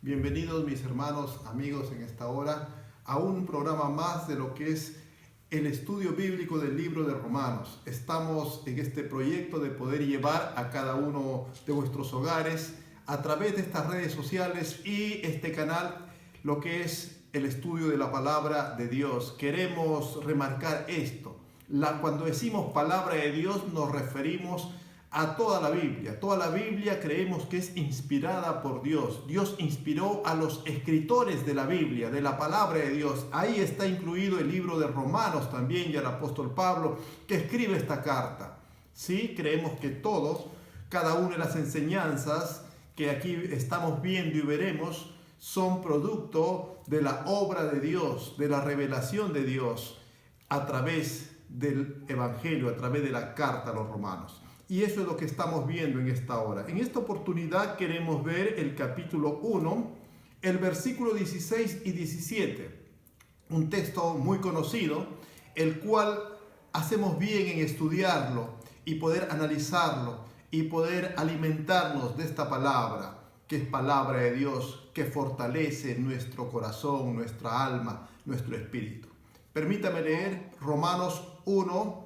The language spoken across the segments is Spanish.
Bienvenidos mis hermanos, amigos en esta hora a un programa más de lo que es el estudio bíblico del libro de Romanos. Estamos en este proyecto de poder llevar a cada uno de vuestros hogares a través de estas redes sociales y este canal lo que es el estudio de la palabra de Dios. Queremos remarcar esto. Cuando decimos palabra de Dios nos referimos a toda la Biblia. Toda la Biblia creemos que es inspirada por Dios. Dios inspiró a los escritores de la Biblia, de la palabra de Dios. Ahí está incluido el libro de Romanos también y el apóstol Pablo que escribe esta carta. Sí, creemos que todos, cada una de las enseñanzas que aquí estamos viendo y veremos son producto de la obra de Dios, de la revelación de Dios a través del Evangelio, a través de la carta a los romanos. Y eso es lo que estamos viendo en esta hora. En esta oportunidad queremos ver el capítulo 1, el versículo 16 y 17. Un texto muy conocido, el cual hacemos bien en estudiarlo y poder analizarlo y poder alimentarnos de esta palabra, que es palabra de Dios, que fortalece nuestro corazón, nuestra alma, nuestro espíritu. Permítame leer Romanos 1,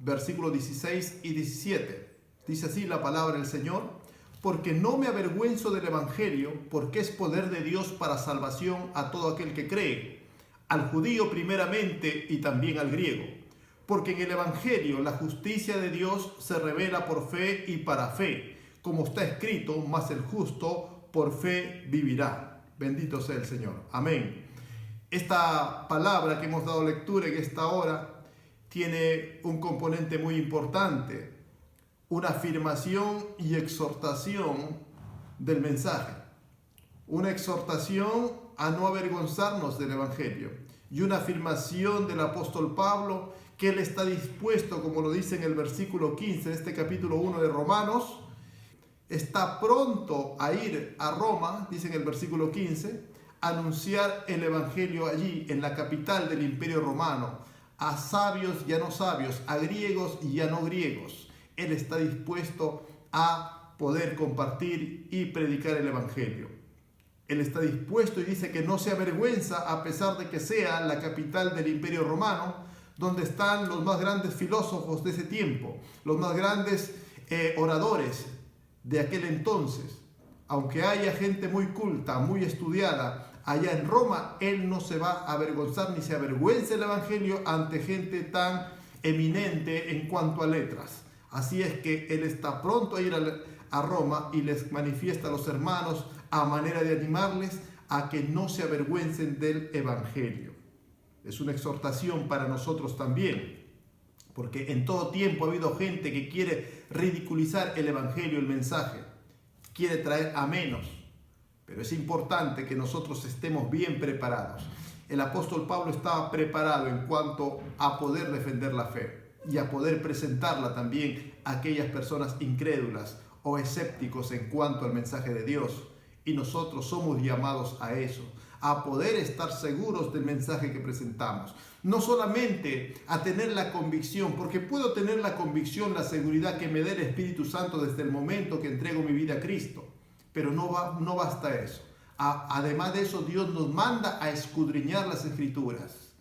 versículos 16 y 17. Dice así la palabra del Señor: porque no me avergüenzo del Evangelio, porque es poder de Dios para salvación a todo aquel que cree, al judío primeramente y también al griego. Porque en el Evangelio la justicia de Dios se revela por fe y para fe, como está escrito: mas el justo por fe vivirá. Bendito sea el Señor. Amén. Esta palabra que hemos dado lectura en esta hora tiene un componente muy importante, una afirmación y exhortación del mensaje. Una exhortación a no avergonzarnos del Evangelio y una afirmación del apóstol Pablo que él está dispuesto, como lo dice en el versículo 15 de este capítulo 1 de Romanos, está pronto a ir a Roma, dice en el versículo 15, a anunciar el Evangelio allí, en la capital del Imperio Romano, a sabios y a no sabios, a griegos y a no griegos. Él está dispuesto a poder compartir y predicar el Evangelio. Él está dispuesto y dice que no se avergüenza a pesar de que sea la capital del Imperio Romano, donde están los más grandes filósofos de ese tiempo, los más grandes oradores de aquel entonces. Aunque haya gente muy culta, muy estudiada, allá en Roma, él no se va a avergonzar ni se avergüenza el Evangelio ante gente tan eminente en cuanto a letras. Así es que él está pronto a ir a Roma y les manifiesta a los hermanos a manera de animarles a que no se avergüencen del Evangelio. Es una exhortación para nosotros también, porque en todo tiempo ha habido gente que quiere ridiculizar el Evangelio, el mensaje, quiere traer a menos. Pero es importante que nosotros estemos bien preparados. El apóstol Pablo estaba preparado en cuanto a poder defender la fe y a poder presentarla también a aquellas personas incrédulas o escépticos en cuanto al mensaje de Dios. Y nosotros somos llamados a eso, a poder estar seguros del mensaje que presentamos. No solamente a tener la convicción, porque puedo tener la convicción, la seguridad que me dé el Espíritu Santo desde el momento que entrego mi vida a Cristo. Pero no basta eso. Además de eso, Dios nos manda a escudriñar las Escrituras,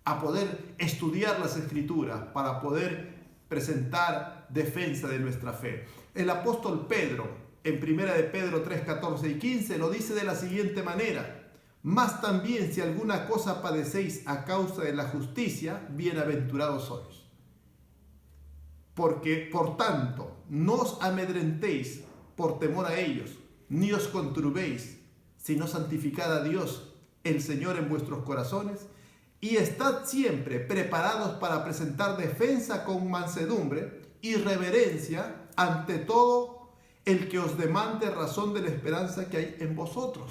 a poder estudiar las Escrituras para poder presentar defensa de nuestra fe. El apóstol Pedro, en 1 de Pedro 3, 14 y 15, lo dice de la siguiente manera: mas también si alguna cosa padecéis a causa de la justicia, bienaventurados sois. Porque, por tanto, no os amedrentéis por temor a ellos, ni os conturbéis, sino santificad a Dios, el Señor, en vuestros corazones, y estad siempre preparados para presentar defensa con mansedumbre y reverencia ante todo el que os demande razón de la esperanza que hay en vosotros.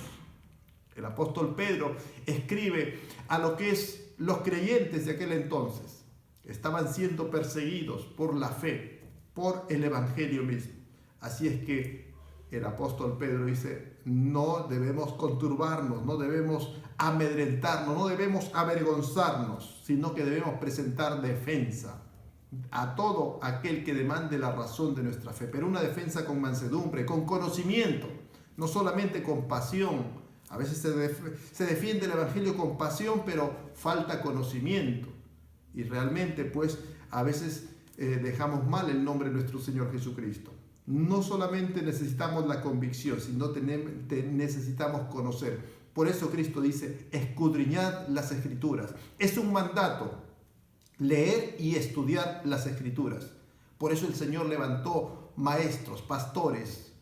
El apóstol Pedro escribe a lo que es los creyentes de aquel entonces. Estaban siendo perseguidos por la fe, por el Evangelio mismo. Así es que el apóstol Pedro dice: no debemos conturbarnos, no debemos amedrentarnos, no debemos avergonzarnos, sino que debemos presentar defensa a todo aquel que demande la razón de nuestra fe. Pero una defensa con mansedumbre, con conocimiento, no solamente con pasión A veces se defiende el Evangelio con pasión, pero falta conocimiento. Y realmente, pues, a veces dejamos mal el nombre de nuestro Señor Jesucristo. No solamente necesitamos la convicción, sino necesitamos conocer. Por eso Cristo dice, escudriñad las Escrituras. Es un mandato, leer y estudiar las Escrituras. Por eso el Señor levantó maestros, pastores,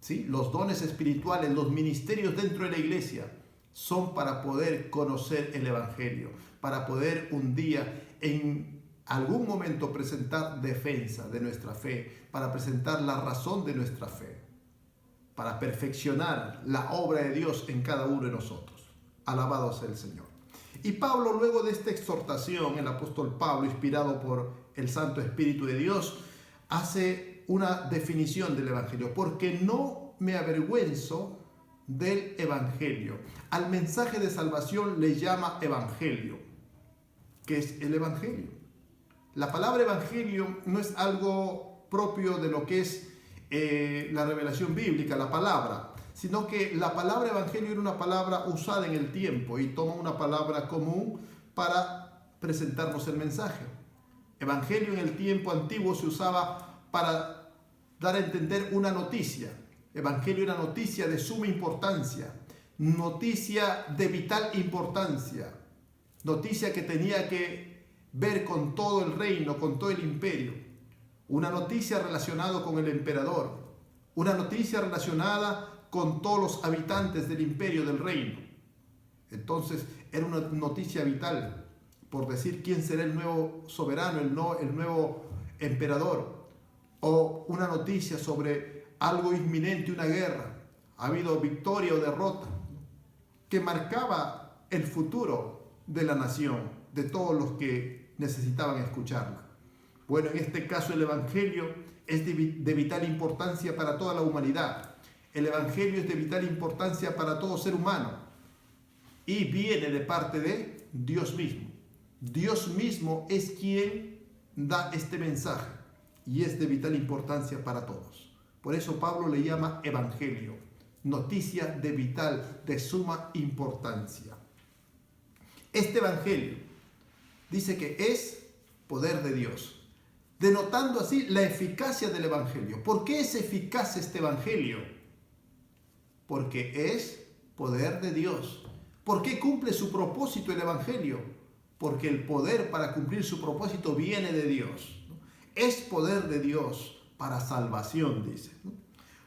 ¿sí? Los dones espirituales, los ministerios dentro de la iglesia son para poder conocer el Evangelio, para poder un día en algún momento presentar defensa de nuestra fe, para presentar la razón de nuestra fe, para perfeccionar la obra de Dios en cada uno de nosotros. Alabado sea el Señor. Y Pablo, luego de esta exhortación, el apóstol Pablo, inspirado por el Santo Espíritu de Dios, hace una definición del Evangelio. Porque no me avergüenzo del Evangelio. Al mensaje de salvación le llama Evangelio. ¿Qué es el Evangelio? La palabra Evangelio no es algo propio de lo que es la revelación bíblica, la palabra, sino que la palabra Evangelio era una palabra usada en el tiempo y toma una palabra común para presentarnos el mensaje. Evangelio en el tiempo antiguo se usaba para dar a entender una noticia. Evangelio era noticia de suma importancia, noticia de vital importancia, noticia que tenía que ver con todo el reino, con todo el imperio. Una noticia relacionada con el emperador, una noticia relacionada con todos los habitantes del imperio, del reino. Entonces era una noticia vital, por decir quién será el nuevo soberano, el nuevo emperador, o una noticia sobre algo inminente, una guerra, ha habido victoria o derrota, que marcaba el futuro de la nación, de todos los que necesitaban escucharla. Bueno, en este caso el Evangelio es de vital importancia para toda la humanidad. El Evangelio es de vital importancia para todo ser humano y viene de parte de Dios mismo. Dios mismo es quien da este mensaje y es de vital importancia para todos. Por eso Pablo le llama Evangelio, noticia de vital, de suma importancia. Este Evangelio dice que es poder de Dios, denotando así la eficacia del Evangelio. ¿Por qué es eficaz este Evangelio? Porque es poder de Dios. ¿Por qué cumple su propósito el Evangelio? Porque el poder para cumplir su propósito viene de Dios. Es poder de Dios para salvación, dice.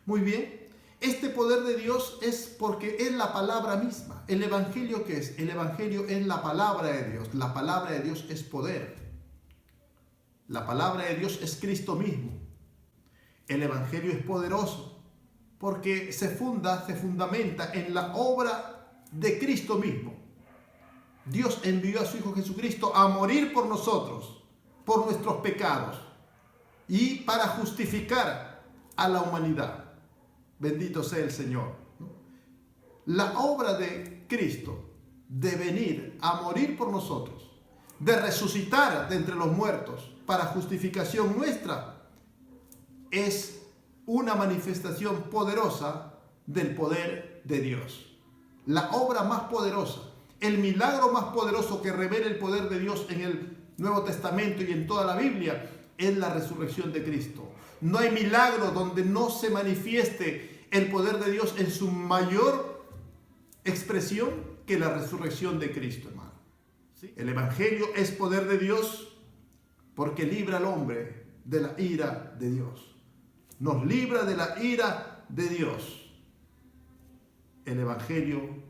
Muy bien, este poder de Dios es porque es la palabra misma. ¿El Evangelio qué es? El Evangelio es la palabra de Dios. La palabra de Dios es poder. La palabra de Dios es Cristo mismo. El Evangelio es poderoso porque se fundamenta en la obra de Cristo mismo. Dios envió a su Hijo Jesucristo a morir por nosotros, por nuestros pecados y para justificar a la humanidad. Bendito sea el Señor. La obra de Cristo de venir a morir por nosotros, de resucitar de entre los muertos para justificación nuestra, es una manifestación poderosa del poder de Dios. La obra más poderosa, el milagro más poderoso que revela el poder de Dios en el Nuevo Testamento y en toda la Biblia es la resurrección de Cristo. No hay milagro donde no se manifieste el poder de Dios en su mayor expresión que la resurrección de Cristo, hermano. ¿Sí? El Evangelio es poder de Dios porque libra al hombre de la ira de Dios. Nos libra de la ira de Dios. El Evangelio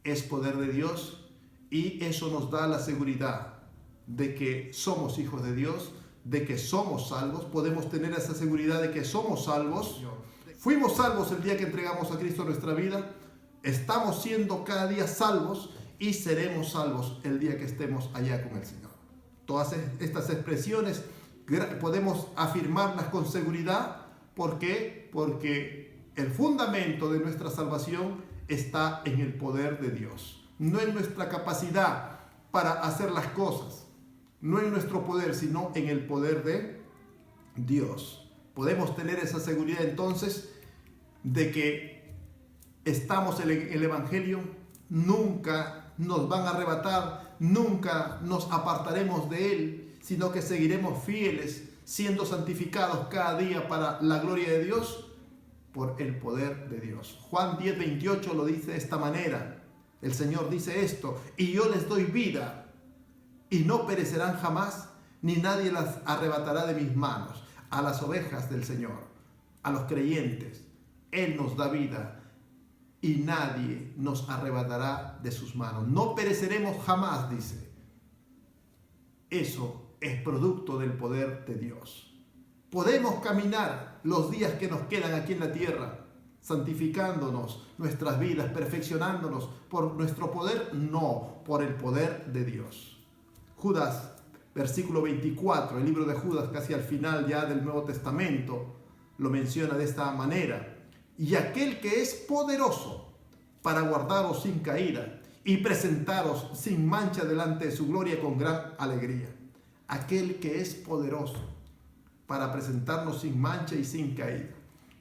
es poder de Dios y eso nos da la seguridad de que somos hijos de Dios, de que somos salvos. Podemos tener esa seguridad de que somos salvos. Fuimos salvos el día que entregamos a Cristo nuestra vida. Estamos siendo cada día salvos y seremos salvos el día que estemos allá con el Señor. Todas estas expresiones podemos afirmarlas con seguridad. ¿Por qué? Porque el fundamento de nuestra salvación está en el poder de Dios. No en nuestra capacidad para hacer las cosas. No en nuestro poder, sino en el poder de Dios. Podemos tener esa seguridad entonces de que estamos en el Evangelio, nunca nos van a arrebatar, nunca nos apartaremos de Él, sino que seguiremos fieles, siendo santificados cada día para la gloria de Dios, por el poder de Dios. Juan 10:28 lo dice de esta manera. El Señor dice esto: y yo les doy vida, y no perecerán jamás, ni nadie las arrebatará de mis manos. A las ovejas del Señor, a los creyentes, Él nos da vida, y nadie nos arrebatará de sus manos. No pereceremos jamás, dice. Eso es producto del poder de Dios. Podemos caminar los días que nos quedan aquí en la tierra, santificándonos nuestras vidas, perfeccionándonos por nuestro poder, no, por el poder de Dios. Judas, versículo 24, el libro de Judas, casi al final ya del Nuevo Testamento, lo menciona de esta manera: y aquel que es poderoso para guardaros sin caída y presentaros sin mancha delante de su gloria con gran alegría. Aquel que es poderoso para presentarnos sin mancha y sin caída.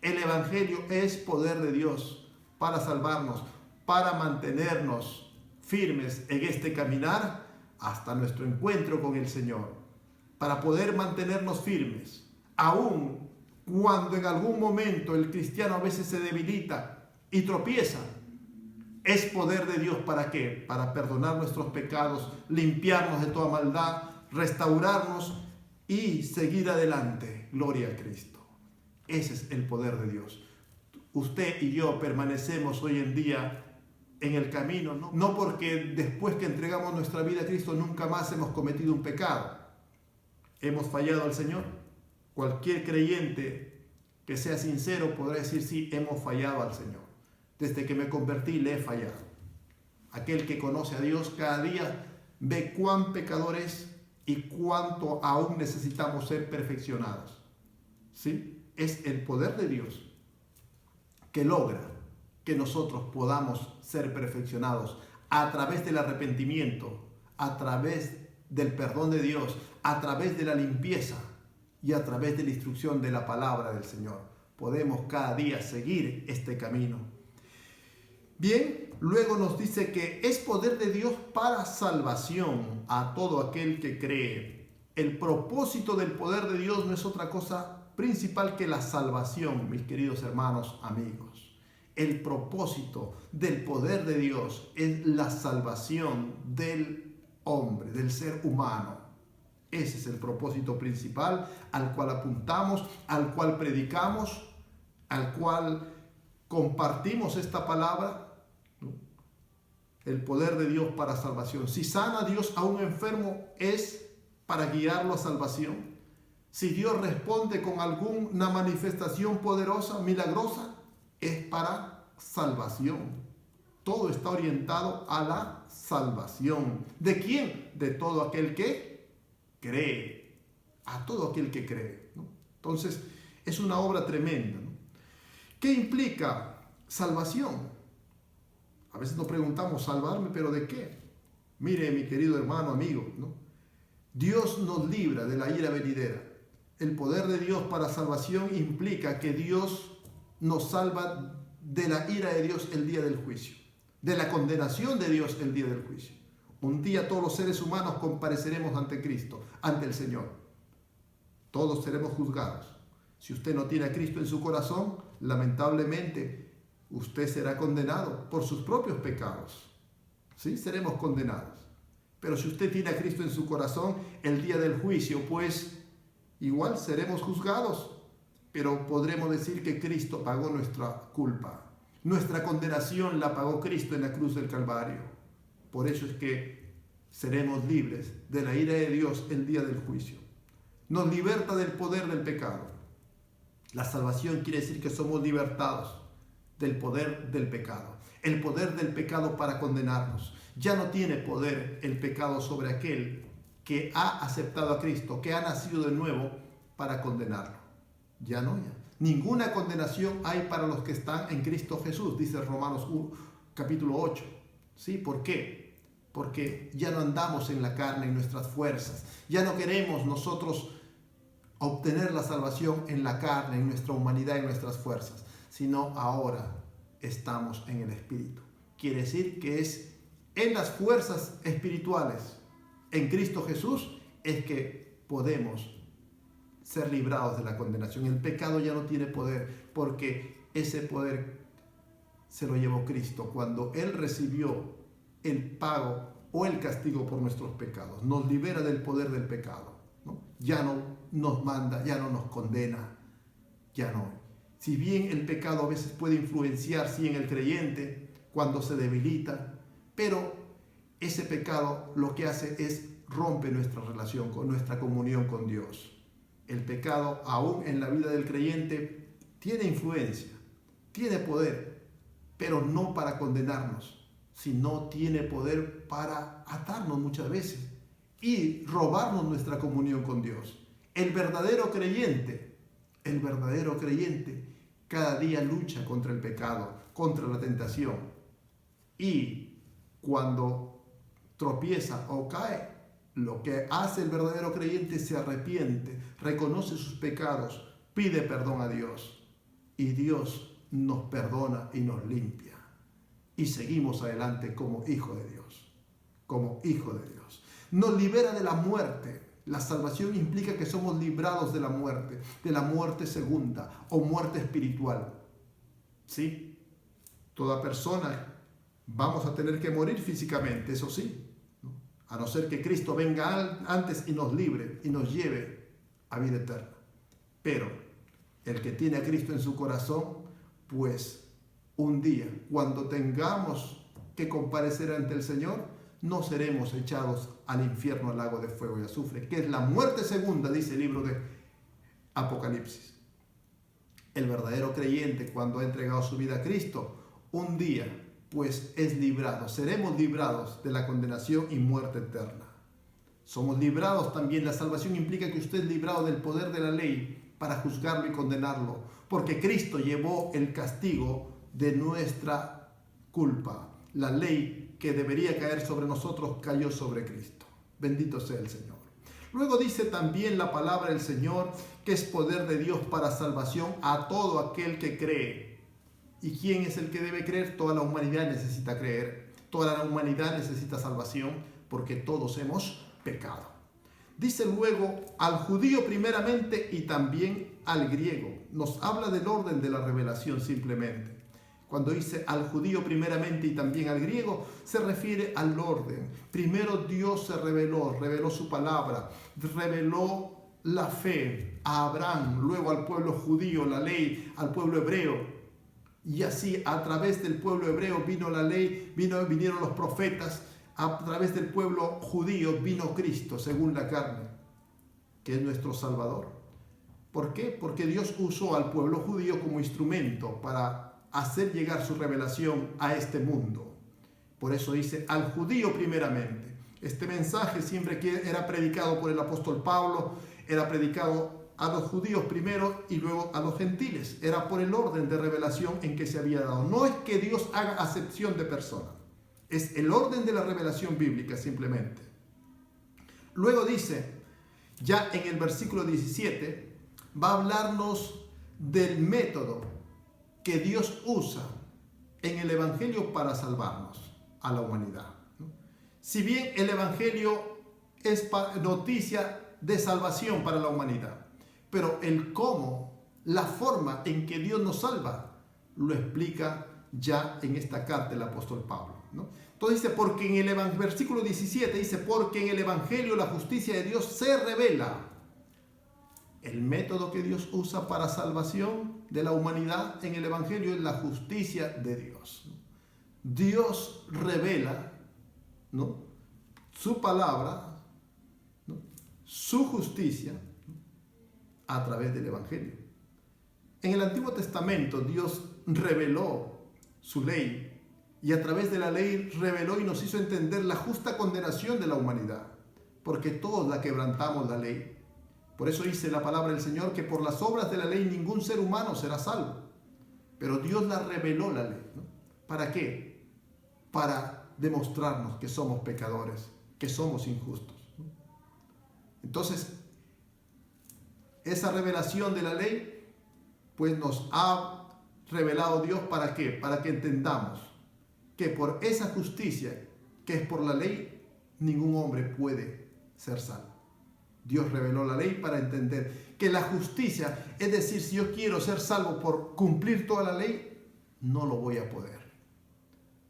El Evangelio es poder de Dios para salvarnos, para mantenernos firmes en este caminar hasta nuestro encuentro con el Señor, para poder mantenernos firmes, aun cuando en algún momento el cristiano a veces se debilita y tropieza. Es poder de Dios, ¿para qué? Para perdonar nuestros pecados, limpiarnos de toda maldad, restaurarnos y seguir adelante. Gloria a Cristo. Ese es el poder de Dios. Usted y yo permanecemos hoy en día en el camino, no porque después que entregamos nuestra vida a Cristo nunca más hemos cometido un pecado. ¿Hemos fallado al Señor? Cualquier creyente que sea sincero podrá decir: sí, hemos fallado al Señor. Desde que me convertí le he fallado. Aquel que conoce a Dios cada día ve cuán pecador es y cuánto aún necesitamos ser perfeccionados. ¿Sí? Es el poder de Dios que logra que nosotros podamos ser perfeccionados a través del arrepentimiento, a través del perdón de Dios, a través de la limpieza y a través de la instrucción de la palabra del Señor. Podemos cada día seguir este camino. Bien, luego nos dice que es poder de Dios para salvación a todo aquel que cree. El propósito del poder de Dios no es otra cosa principal que la salvación, mis queridos hermanos, amigos. El propósito del poder de Dios es la salvación del hombre, del ser humano. Ese es el propósito principal al cual apuntamos, al cual predicamos, al cual compartimos esta palabra. El poder de Dios para salvación. Si sana Dios a un enfermo, es para guiarlo a salvación. Si Dios responde con alguna manifestación poderosa, milagrosa, es para salvación. Todo está orientado a la salvación. ¿De quién? De todo aquel que cree. A todo aquel que cree, ¿no? Entonces, es una obra tremenda, ¿no? ¿Qué implica salvación? A veces nos preguntamos: ¿salvarme? ¿Pero de qué? Mire, mi querido hermano, amigo, ¿no? Dios nos libra de la ira venidera. El poder de Dios para salvación implica que Dios nos salva de la ira de Dios el día del juicio, de la condenación de Dios el día del juicio. Un día todos los seres humanos compareceremos ante Cristo, ante el Señor. Todos seremos juzgados. Si usted no tiene a Cristo en su corazón, lamentablemente usted será condenado por sus propios pecados. ¿Sí? Seremos condenados. Pero si usted tiene a Cristo en su corazón, el día del juicio, pues igual seremos juzgados. Pero podremos decir que Cristo pagó nuestra culpa. Nuestra condenación la pagó Cristo en la cruz del Calvario. Por eso es que seremos libres de la ira de Dios el día del juicio. Nos liberta del poder del pecado. La salvación quiere decir que somos libertados del poder del pecado. El poder del pecado para condenarnos. Ya no tiene poder el pecado sobre aquel que ha aceptado a Cristo, que ha nacido de nuevo, para condenarlo. Ya no, ya. Ninguna condenación hay para los que están en Cristo Jesús, dice Romanos 1, capítulo 8. ¿Sí? ¿Por qué? Porque ya no andamos en la carne, en nuestras fuerzas. Ya no queremos nosotros obtener la salvación en la carne, en nuestra humanidad, en nuestras fuerzas, sino ahora estamos en el Espíritu. Quiere decir que es en las fuerzas espirituales, en Cristo Jesús, es que podemos ser librados de la condenación. El pecado ya no tiene poder, porque ese poder se lo llevó Cristo cuando Él recibió el pago o el castigo por nuestros pecados. Nos libera del poder del pecado, ¿no? Ya no nos manda, ya no nos condena, ya no. Si bien el pecado a veces puede influenciar, sí, en el creyente cuando se debilita, pero ese pecado lo que hace es rompe nuestra relación, con nuestra comunión con Dios. El pecado, aún en la vida del creyente, tiene influencia, tiene poder, pero no para condenarnos, sino tiene poder para atarnos muchas veces y robarnos nuestra comunión con Dios. El verdadero creyente, cada día lucha contra el pecado, contra la tentación. Y cuando tropieza o cae, lo que hace el verdadero creyente se arrepiente, reconoce sus pecados, pide perdón a Dios. Y Dios nos perdona y nos limpia. Y seguimos adelante como hijo de Dios. Como hijo de Dios. Nos libera de la muerte. La salvación implica que somos librados de la muerte segunda o muerte espiritual. ¿Sí? Toda persona vamos a tener que morir físicamente, eso sí, ¿no? A no ser que Cristo venga antes y nos libre y nos lleve a vida eterna. Pero el que tiene a Cristo en su corazón, pues un día, cuando tengamos que comparecer ante el Señor, no seremos echados al infierno, al lago de fuego y azufre, que es la muerte segunda, dice el libro de Apocalipsis. El verdadero creyente, cuando ha entregado su vida a Cristo, un día, pues es librado, seremos librados de la condenación y muerte eterna. Somos librados también, la salvación implica que usted es librado del poder de la ley para juzgarlo y condenarlo, porque Cristo llevó el castigo de nuestra culpa. La ley que debería caer sobre nosotros cayó sobre Cristo. Bendito sea el Señor. Luego dice también la palabra del Señor que es poder de Dios para salvación a todo aquel que cree. ¿Y quién es el que debe creer? Toda la humanidad necesita creer. Toda la humanidad necesita salvación porque todos hemos pecado. Dice luego al judío primeramente y también al griego. Nos habla del orden de la revelación simplemente. Cuando dice al judío primeramente y también al griego, se refiere al orden. Primero Dios se reveló su palabra, reveló la fe a Abraham, luego al pueblo judío, la ley, al pueblo hebreo. Y así a través del pueblo hebreo vino la ley, vinieron los profetas, a través del pueblo judío vino Cristo según la carne, que es nuestro Salvador. ¿Por qué? Porque Dios usó al pueblo judío como instrumento para hacer llegar su revelación a este mundo. Por eso dice al judío primeramente. Este mensaje siempre que era predicado por el apóstol Pablo, era predicado a los judíos primero y luego a los gentiles. Era por el orden de revelación en que se había dado. No es que Dios haga acepción de personas. Es el orden de la revelación bíblica simplemente. Luego dice, ya en el versículo 17, va a hablarnos del método que Dios usa en el Evangelio para salvarnos a la humanidad. Si bien el Evangelio es noticia de salvación para la humanidad, pero el cómo, la forma en que Dios nos salva, lo explica ya en esta carta el apóstol Pablo, ¿no? Entonces dice, porque en el versículo 17 dice, porque en el Evangelio la justicia de Dios se revela. El método que Dios usa para salvación de la humanidad en el Evangelio es la justicia de Dios. Dios revela, ¿no?, su palabra, ¿no?, su justicia, ¿no?, a través del Evangelio. En el Antiguo Testamento Dios reveló su ley y a través de la ley reveló y nos hizo entender la justa condenación de la humanidad, porque todos la quebrantamos la ley. Por eso dice la palabra del Señor que por las obras de la ley ningún ser humano será salvo. Pero Dios la reveló la ley, ¿no? ¿Para qué? Para demostrarnos que somos pecadores, que somos injustos, ¿no? Entonces, esa revelación de la ley, pues nos ha revelado Dios, ¿para qué? Para que entendamos que por esa justicia que es por la ley, ningún hombre puede ser salvo. Dios reveló la ley para entender que la justicia, es decir, si yo quiero ser salvo por cumplir toda la ley, no lo voy a poder.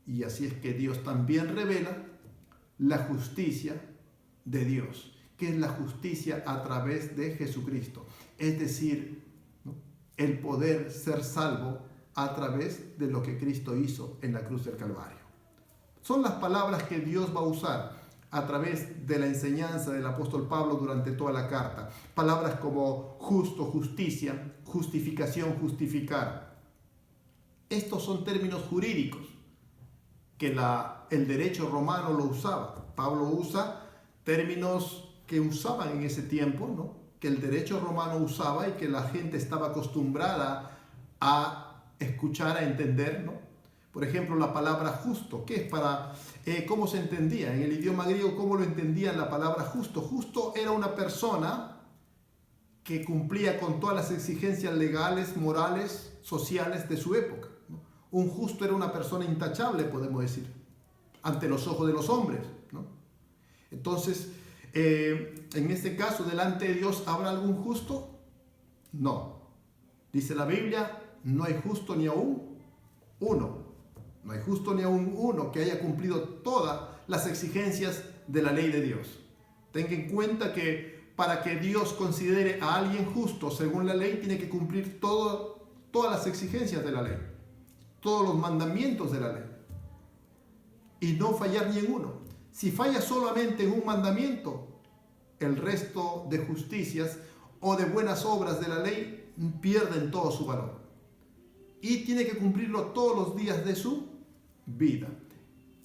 Y así es que Dios también revela la justicia de Dios, que es la justicia a través de Jesucristo. Es decir, ¿no?, el poder ser salvo a través de lo que Cristo hizo en la cruz del Calvario. Son las palabras que Dios va a usar a través de la enseñanza del apóstol Pablo durante toda la carta. Palabras como justo, justicia, justificación, justificar. Estos son términos jurídicos que el derecho romano lo usaba. Pablo usa términos que usaban en ese tiempo, ¿no?, que el derecho romano usaba y que la gente estaba acostumbrada a escuchar, a entender, ¿no? Por ejemplo, la palabra justo, ¿qué es cómo se entendía? En el idioma griego, ¿cómo lo entendían la palabra justo? Justo era una persona que cumplía con todas las exigencias legales, morales, sociales de su época, ¿no? Un justo era una persona intachable, podemos decir, ante los ojos de los hombres, ¿no? Entonces, en este caso, delante de Dios, ¿habrá algún justo? No. Dice la Biblia, no hay justo ni aún uno. No hay justo ni aún uno que haya cumplido todas las exigencias de la ley de Dios. Tenga en cuenta que para que Dios considere a alguien justo según la ley, tiene que cumplir todas las exigencias de la ley, todos los mandamientos de la ley, y no fallar ni en uno. Si falla solamente en un mandamiento, el resto de justicias o de buenas obras de la ley pierden todo su valor. Y tiene que cumplirlo todos los días de su vida.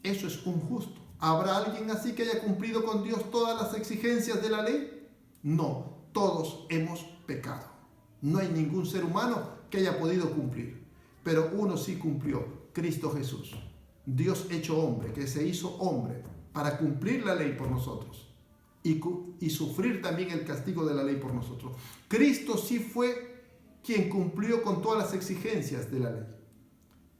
Eso es un justo. ¿Habrá alguien así que haya cumplido con Dios todas las exigencias de la ley? No, todos hemos pecado. No hay ningún ser humano que haya podido cumplir. Pero uno sí cumplió, Cristo Jesús. Dios hecho hombre, que se hizo hombre para cumplir la ley por nosotros y sufrir también el castigo de la ley por nosotros. Cristo sí fue quien cumplió con todas las exigencias de la ley.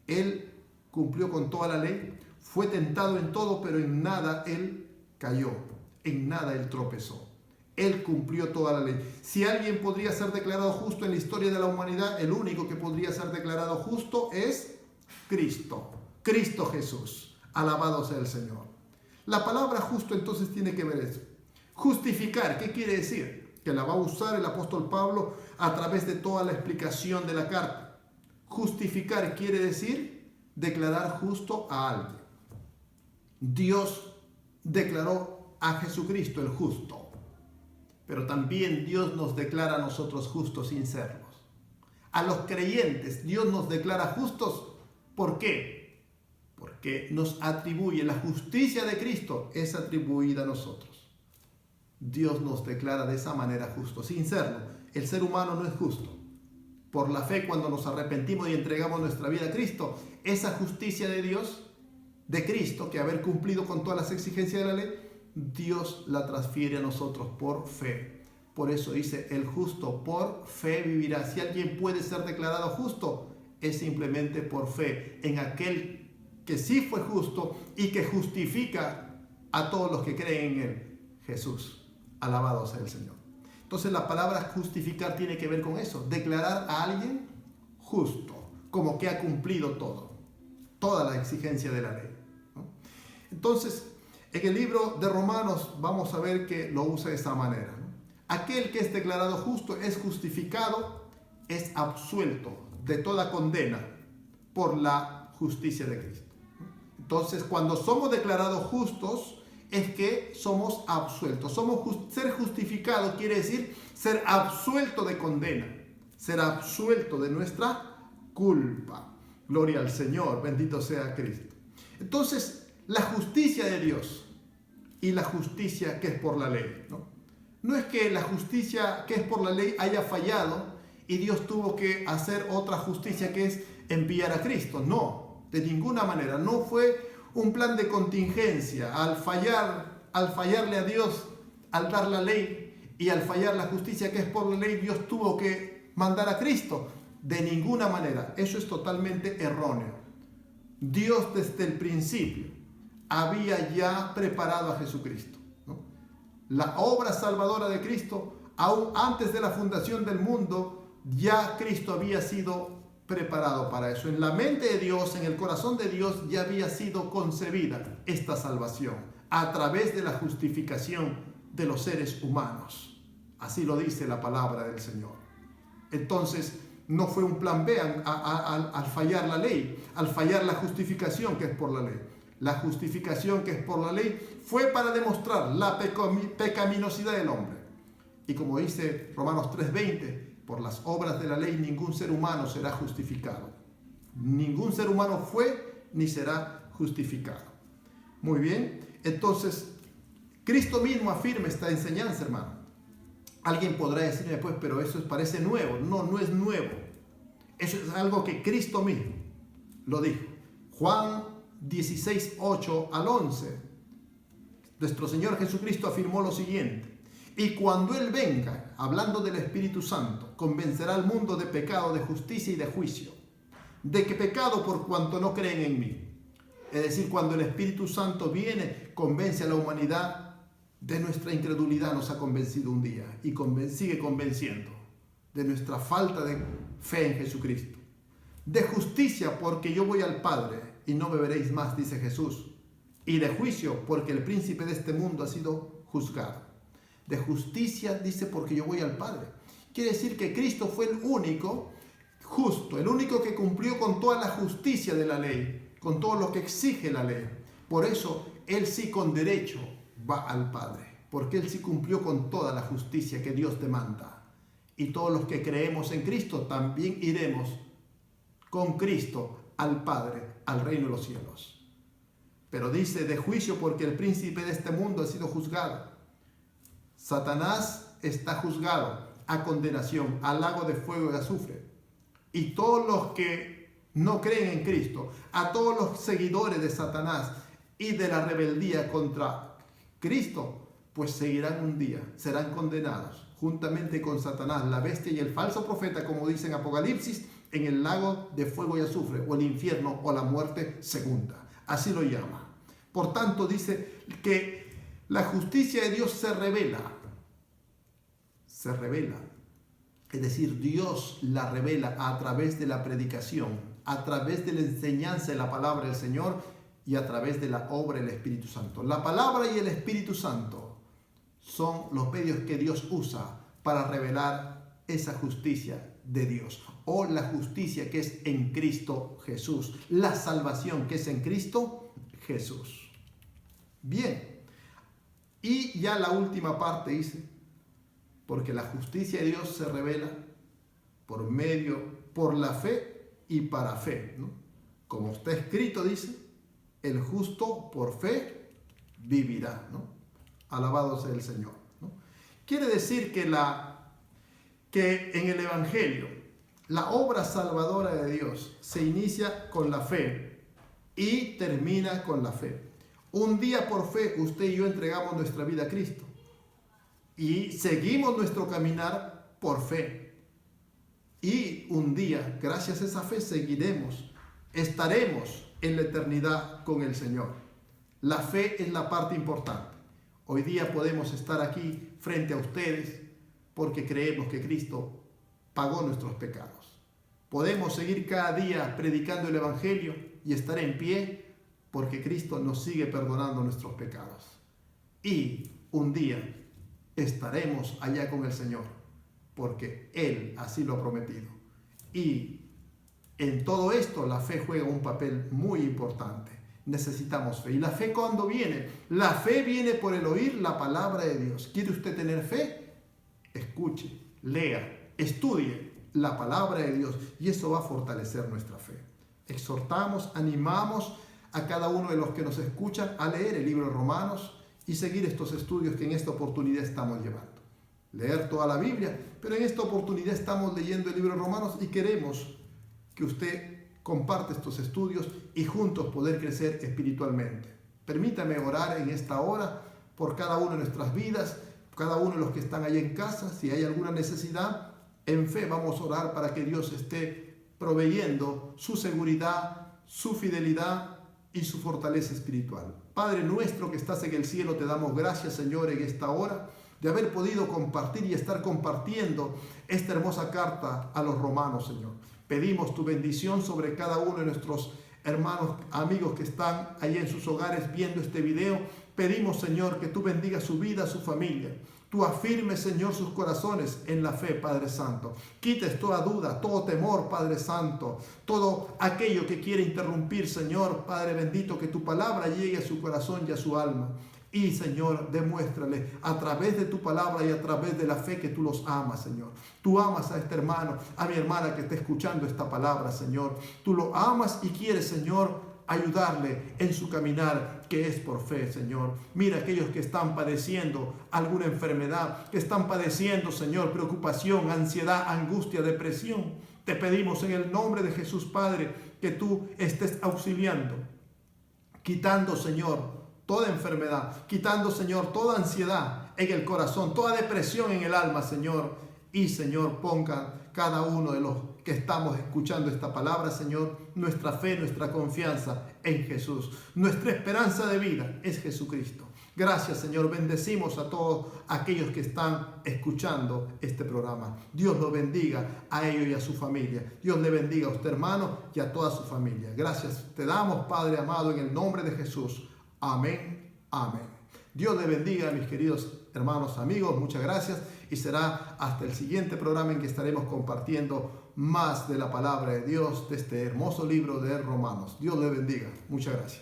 Él cumplió con toda la ley, fue tentado en todo, pero en nada Él cayó, en nada Él tropezó. Él cumplió toda la ley. Si alguien podría ser declarado justo en la historia de la humanidad, el único que podría ser declarado justo es Cristo, Cristo Jesús. Alabado sea el Señor. La palabra justo entonces tiene que ver eso. Justificar, ¿qué quiere decir? Que la va a usar el apóstol Pablo a través de toda la explicación de la carta. Justificar quiere decir declarar justo a alguien. Dios declaró a Jesucristo el justo, pero también Dios nos declara a nosotros justos sin serlos. A los creyentes Dios nos declara justos. ¿Por qué? Porque nos atribuye la justicia de Cristo, es atribuida a nosotros. Dios nos declara de esa manera justos sin serlo. El ser humano no es justo. Por la fe, cuando nos arrepentimos y entregamos nuestra vida a Cristo, esa justicia de Dios, de Cristo, que haber cumplido con todas las exigencias de la ley, Dios la transfiere a nosotros por fe. Por eso dice, el justo por fe vivirá. Si alguien puede ser declarado justo, es simplemente por fe en aquel que sí fue justo y que justifica a todos los que creen en Él, Jesús. Alabado sea el Señor. Entonces la palabra justificar tiene que ver con eso, declarar a alguien justo, como que ha cumplido toda la exigencia de la ley, ¿no? Entonces, en el libro de Romanos vamos a ver que lo usa de esa manera, ¿no? Aquel que es declarado justo es justificado, es absuelto de toda condena por la justicia de Cristo, ¿no? Entonces, cuando somos declarados justos, es que somos absueltos. Ser justificado quiere decir ser absuelto de condena, ser absuelto de nuestra culpa. Gloria al Señor, bendito sea Cristo. Entonces, la justicia de Dios y la justicia que es por la ley, ¿no? No es que la justicia que es por la ley haya fallado y Dios tuvo que hacer otra justicia, que es enviar a Cristo. No, de ninguna manera. No fue un plan de contingencia. Al fallarle a Dios, al dar la ley y al fallar la justicia que es por la ley, Dios tuvo que mandar a Cristo. De ninguna manera. Eso es totalmente erróneo. Dios desde el principio había ya preparado a Jesucristo, ¿no? La obra salvadora de Cristo, aún antes de la fundación del mundo, ya Cristo había sido preparado para eso. En la mente de Dios, en el corazón de Dios, ya había sido concebida esta salvación a través de la justificación de los seres humanos. Así lo dice la palabra del Señor. Entonces, no fue un plan B al fallar la ley, al fallar la justificación que es por la ley. La justificación que es por la ley fue para demostrar la pecaminosidad del hombre. Y como dice Romanos 3:20, por las obras de la ley ningún ser humano será justificado. Ningún ser humano fue ni será justificado. Muy bien, entonces Cristo mismo afirma esta enseñanza, hermano. Alguien podrá decirme, pues, pero eso parece nuevo. No, no es nuevo. Eso es algo que Cristo mismo lo dijo. Juan 16:8 al 11. Nuestro Señor Jesucristo afirmó lo siguiente: y cuando Él venga, hablando del Espíritu Santo, convencerá al mundo de pecado, de justicia y de juicio. ¿De qué pecado? Por cuanto no creen en mí. Es decir, cuando el Espíritu Santo viene, convence a la humanidad de nuestra incredulidad. Nos ha convencido un día y sigue convenciendo de nuestra falta de fe en Jesucristo. De justicia, porque yo voy al Padre y no me veréis más, dice Jesús. Y de juicio, porque el príncipe de este mundo ha sido juzgado. De justicia, dice, porque yo voy al Padre. Quiere decir que Cristo fue el único justo, el único que cumplió con toda la justicia de la ley, con todo lo que exige la ley. Por eso, Él sí con derecho va al Padre, porque Él sí cumplió con toda la justicia que Dios demanda. Y todos los que creemos en Cristo también iremos con Cristo al Padre, al reino de los cielos. Pero dice de juicio, porque el príncipe de este mundo ha sido juzgado. Satanás está juzgado a condenación, al lago de fuego y azufre. Y todos los que no creen en Cristo, a todos los seguidores de Satanás y de la rebeldía contra Cristo, pues seguirán un día, serán condenados juntamente con Satanás, la bestia y el falso profeta, como dice en Apocalipsis, en el lago de fuego y azufre, o el infierno, o la muerte segunda. Así lo llama. Por tanto, dice que la justicia de Dios se revela. Se revela. Es decir, Dios la revela a través de la predicación, a través de la enseñanza de la palabra del Señor y a través de la obra del Espíritu Santo. La palabra y el Espíritu Santo son los medios que Dios usa para revelar esa justicia de Dios, o la justicia que es en Cristo Jesús, la salvación que es en Cristo Jesús. Bien, y ya la última parte dice, porque la justicia de Dios se revela por la fe y para fe, ¿no? Como está escrito, dice, el justo por fe vivirá, ¿no? Alabado sea el Señor, ¿no? Quiere decir que en el Evangelio la obra salvadora de Dios se inicia con la fe y termina con la fe. Un día por fe usted y yo entregamos nuestra vida a Cristo y seguimos nuestro caminar por fe. Y un día, gracias a esa fe, estaremos en la eternidad con el Señor. La fe es la parte importante. Hoy día podemos estar aquí frente a ustedes porque creemos que Cristo pagó nuestros pecados. Podemos seguir cada día predicando el Evangelio y estar en pie porque Cristo nos sigue perdonando nuestros pecados. Y un día estaremos allá con el Señor porque Él así lo ha prometido. Y en todo esto la fe juega un papel muy importante. Necesitamos fe. ¿Y la fe cuándo viene? La fe viene por el oír la palabra de Dios. ¿Quiere usted tener fe? Escuche, lea, estudie la palabra de Dios y eso va a fortalecer nuestra fe. Exhortamos, animamos a cada uno de los que nos escuchan a leer el libro de Romanos y seguir estos estudios que en esta oportunidad estamos llevando. Leer toda la Biblia, pero en esta oportunidad estamos leyendo el libro de Romanos y queremos que usted comparte estos estudios y juntos poder crecer espiritualmente. Permítame orar en esta hora por cada uno de nuestras vidas, cada uno de los que están allá en casa. Si hay alguna necesidad, En fe vamos a orar para que Dios esté proveyendo su seguridad, su fidelidad y su fortaleza espiritual. Padre nuestro que estás en el cielo, te damos gracias, Señor, en esta hora de haber podido compartir y estar compartiendo esta hermosa carta a los romanos, Señor. Pedimos tu bendición sobre cada uno de nuestros hermanos, amigos que están allí en sus hogares viendo este video. Pedimos, Señor, que tú bendigas su vida, su familia. Tú afirmes, Señor, sus corazones en la fe, Padre Santo. Quites toda duda, todo temor, Padre Santo. Todo aquello que quiere interrumpir, Señor, Padre bendito, que tu palabra llegue a su corazón y a su alma. Y, Señor, demuéstrale a través de tu palabra y a través de la fe que tú los amas, Señor. Tú amas a este hermano, a mi hermana que está escuchando esta palabra, Señor. Tú lo amas y quieres, Señor, ayudarle en su caminar, que es por fe, Señor. Mira aquellos que están padeciendo alguna enfermedad, que están padeciendo, Señor, preocupación, ansiedad, angustia, depresión. Te pedimos en el nombre de Jesús, Padre, que tú estés auxiliando, quitando, Señor, toda enfermedad, quitando, Señor, toda ansiedad en el corazón, toda depresión en el alma, Señor. Y, Señor, ponga cada uno de los que estamos escuchando esta palabra, Señor, nuestra fe, nuestra confianza en Jesús. Nuestra esperanza de vida es Jesucristo. Gracias, Señor. Bendecimos a todos aquellos que están escuchando este programa. Dios lo bendiga a ellos y a su familia. Dios le bendiga a usted, hermano, y a toda su familia. Gracias te damos, Padre amado, en el nombre de Jesús. Amén, amén. Dios le bendiga, mis queridos hermanos, amigos. Muchas gracias y será hasta el siguiente programa en que estaremos compartiendo más de la palabra de Dios, de este hermoso libro de Romanos. Dios le bendiga. Muchas gracias.